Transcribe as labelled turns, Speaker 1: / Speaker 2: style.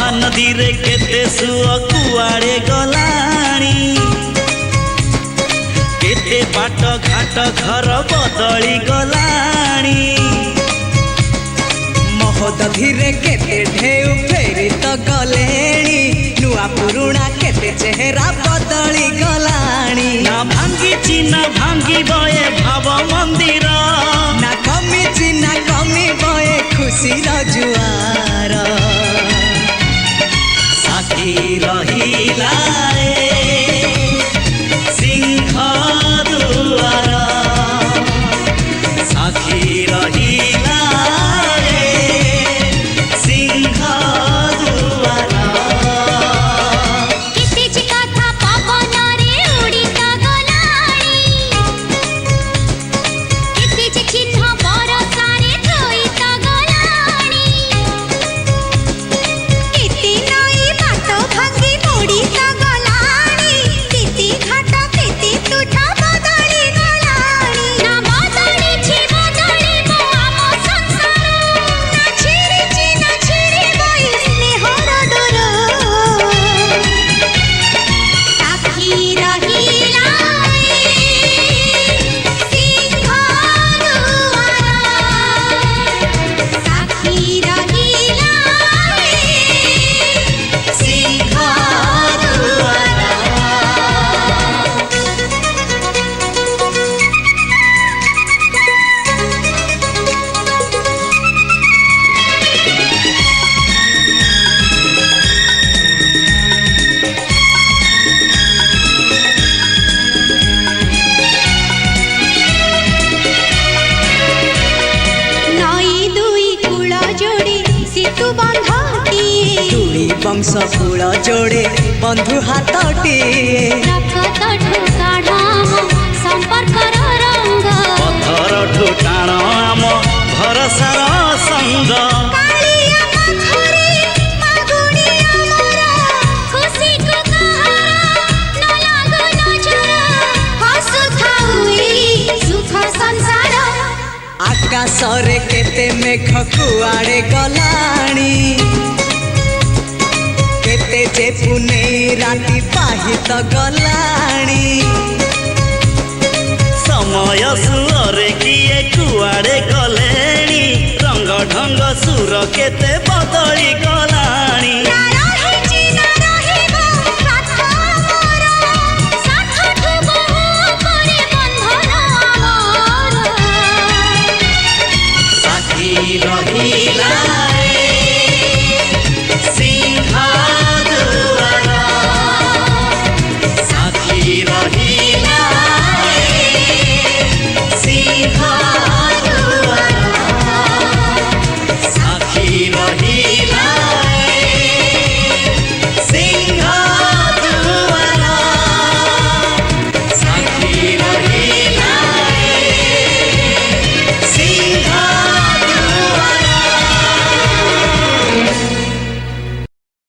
Speaker 1: महानदी रे केते सुअ कुआड़े गलाणी केते बाट घाट घर बदली गलाणी
Speaker 2: महोदधि रे केते ढेउ फेरी तो गलेणी नुआ पुरुणा केते चेहरा बदली गलाणी
Speaker 1: ना भांगी ना भांगी बये भाव मंदिर
Speaker 2: ना कमी बये खुशी जुआर
Speaker 1: साथी रहिला सिंह दुआर साथी रहिला सिंह दुआर
Speaker 2: वंश कूल जोड़े बंधु हाथटी
Speaker 1: पथर ठुटाण आम भरसार संग
Speaker 2: आकाश रे केते मेघ कुआड़े गलाणी केते जे पुने राति पाहित गलाणी
Speaker 1: समय सुअरे किए कुआड़े गलेणी रंग ढंग सुर केते बदली गलाणी साथी रहिला